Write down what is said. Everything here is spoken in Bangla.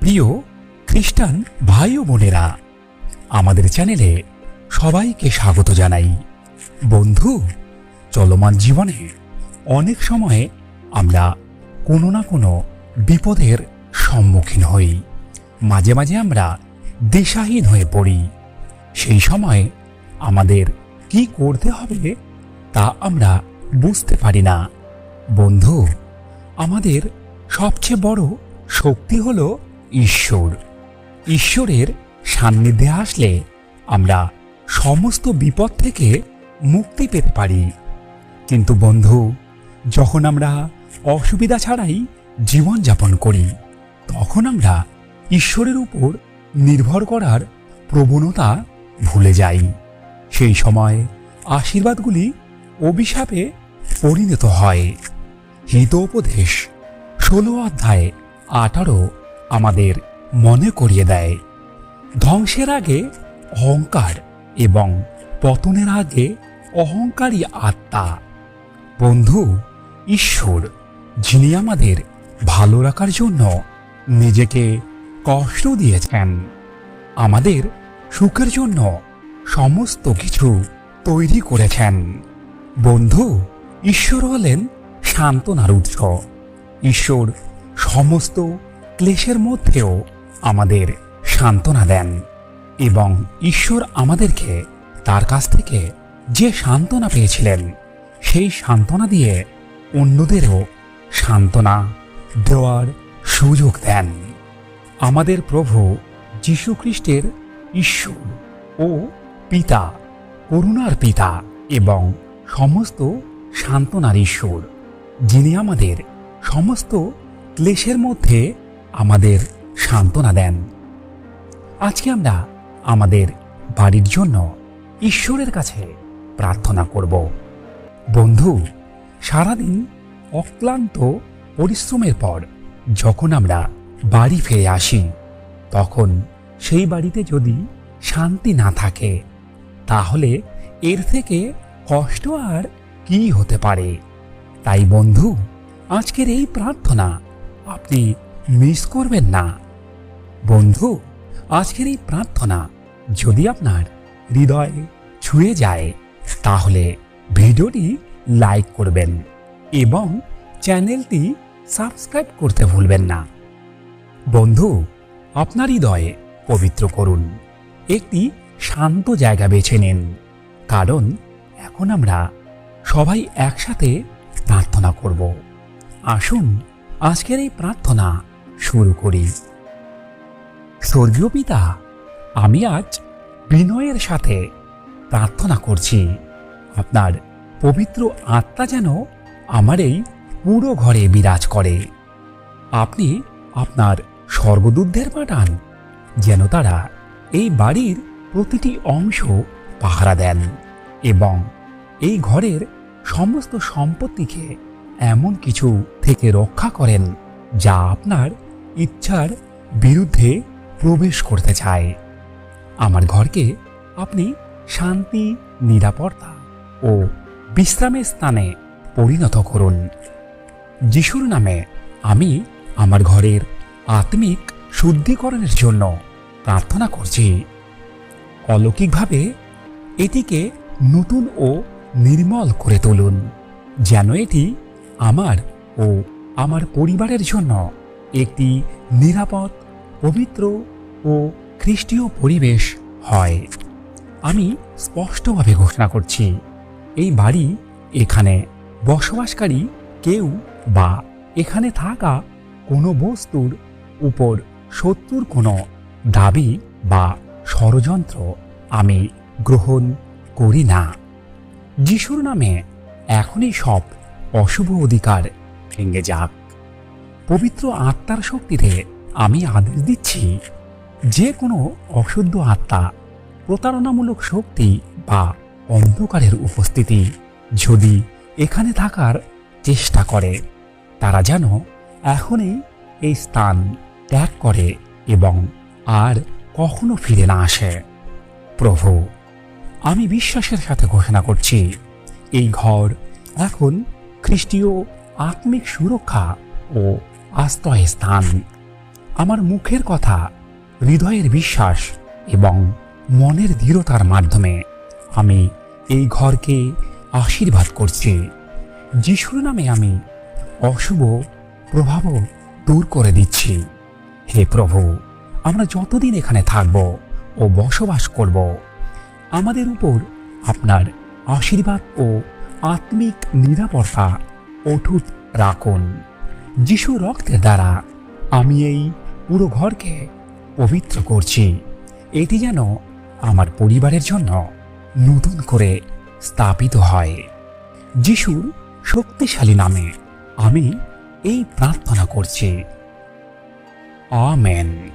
প্রিয় খ্রিস্টান ভাই ও বোনেরা, আমাদের চ্যানেলে সবাইকে স্বাগত জানাই। বন্ধু, চলমান জীবনে অনেক সময়ে আমরা কোনো না কোনো বিপদের সম্মুখীন হই। মাঝে মাঝে আমরা দিশাহীন হয়ে পড়ি। সেই সময় আমাদের কি করতে হবে তা আমরা বুঝতে পারি না। বন্ধু, আমাদের সবচেয়ে বড় শক্তি হলো ঈশ্বর। ঈশ্বরের সান্নিধ্যে আসলে আমরা সমস্ত বিপদ থেকে মুক্তি পেতে পারি। কিন্তু বন্ধু, যখন আমরা অসুবিধা ছাড়াই জীবনযাপন করি, তখন আমরা ঈশ্বরের উপর নির্ভর করার প্রবণতা ভুলে যাই। সেই সময় আশীর্বাদগুলি অভিশাপে পরিণত হয়। হিতোপদেশ 16:18 আমাদের মনে করিয়ে দেয়, ধ্বংসের আগে অহংকার এবং পতনের আগে অহংকারী আত্মা। বন্ধু, ঈশ্বর যিনি আমাদের ভালো রাখার জন্য নিজেকে কষ্ট দিয়েছেন, আমাদের সুখের জন্য সমস্ত কিছু তৈরি করেছেন। বন্ধু, ঈশ্বর হলেন সান্ত্বনার উৎস। ঈশ্বর সমস্ত ক্লেশের মধ্যেও আমাদের সান্ত্বনা দেন এবং ঈশ্বর আমাদেরকে তার কাছ থেকে যে সান্ত্বনা পেয়েছিলেন, সেই সান্ত্বনা দিয়ে অন্যদেরও সান্ত্বনা দেওয়ার সুযোগ দেন। আমাদের প্রভু যীশু খ্রিস্টের ঈশ্বর ও পিতা, করুণার পিতা এবং সমস্ত সান্ত্বনার ঈশ্বর, যিনি আমাদের সমস্ত ক্লেশের মধ্যে আমাদের সান্ত্বনা দেন। আজকে আমরা আমাদের বাড়ির জন্য ঈশ্বরের কাছে প্রার্থনা করব। বন্ধু, সারাদিন অক্লান্ত পরিশ্রমের পর যখন আমরা বাড়ি ফিরে আসি, তখন সেই বাড়িতে যদি শান্তি না থাকে, তাহলে এর থেকে কষ্ট আর কি হতে পারে। তাই বন্ধু, আজকের এই প্রার্থনা আপনি মিস করবেন না। বন্ধু, আজকের এই প্রার্থনা যদি আপনার হৃদয়ে ছুঁয়ে যায়, তাহলে ভিডিওটি লাইক করবেন এবং চ্যানেলটি সাবস্ক্রাইব করতে ভুলবেন না। বন্ধু, আপনার হৃদয়ে পবিত্র করুন, একটি শান্ত জায়গা বেছে নিন, কারণ এখন আমরা সবাই একসাথে প্রার্থনা করব। আসুন আজকের এই প্রার্থনা শুরু করি। স্বর্গীয় পিতা, আমি আজ বিনয়ের সাথে প্রার্থনা করছি, আপনার পবিত্র আত্মা যেন আমার এই পুরো ঘরে বিরাজ করে। আপনি আপনার স্বর্গদূতদের পাঠান, যেন তারা এই বাড়ির প্রতিটি অংশ পাহারা দেন এবং এই ঘরের সমস্ত সম্পত্তিকে এমন কিছু থেকে রক্ষা করেন যা আপনার ইচ্ছার বিরুদ্ধে প্রবেশ করতে চায়। আমার ঘরকে আপনি শান্তি, নিরাপত্তা ও বিশ্রামের স্থানে পরিণত করুন। যিশুর নামে আমি আমার ঘরের আত্মিক শুদ্ধিকরণের জন্য প্রার্থনা করছি। অলৌকিকভাবে এটিকে নতুন ও নির্মল করে তুলুন, যেন এটি আমার ও আমার পরিবারের জন্য একটি নিরাপদ, পবিত্র ও খ্রিস্টীয় পরিবেশ হয়। আমি স্পষ্টভাবে ঘোষণা করছি, এই বাড়ি, এখানে বসবাসকারী কেউ বা এখানে থাকা কোনো বস্তুর উপর শত্রুর কোনো দাবি বা ষড়যন্ত্র আমি গ্রহণ করি না। যিশুর নামে এখনই সব অশুভ অধিকার ভেঙে যাক। পবিত্র আত্মার শক্তিতে আমি আদেশ দিচ্ছি, যে কোনো অশুদ্ধ আত্মা, প্রতারণামূলক শক্তি বা অন্ধকারের উপস্থিতি যদি এখানে থাকার চেষ্টা করে, তারা যেন এখনই এই স্থান ত্যাগ করে এবং আর কখনো ফিরে না আসে। প্রভু, আমি বিশ্বাসের সাথে ঘোষণা করছি, এই ঘর এখন খ্রিস্টীয় আত্মিক সুরক্ষা ও আশ্রয় স্থান। আমার মুখের কথা, হৃদয়ের বিশ্বাস এবং মনের দৃঢ়তার মাধ্যমে আমি এই ঘরকে আশীর্বাদ করছি। যিশুর নামে আমি অশুভ প্রভাবও দূর করে দিচ্ছি। হে প্রভু, আমরা যতদিন এখানে থাকব ও বসবাস করব, আমাদের উপর আপনার আশীর্বাদ ও আত্মিক নিরাপত্তা অটুট রাখুন। যিশুর রক্তের দ্বারা আমি এই পুরো ঘরকে পবিত্র করছি। এটি যেন আমার পরিবারের জন্য নতুন করে স্থাপিত হয়। যিশুর শক্তিশালী নামে আমি এই প্রার্থনা করছি। আমেন।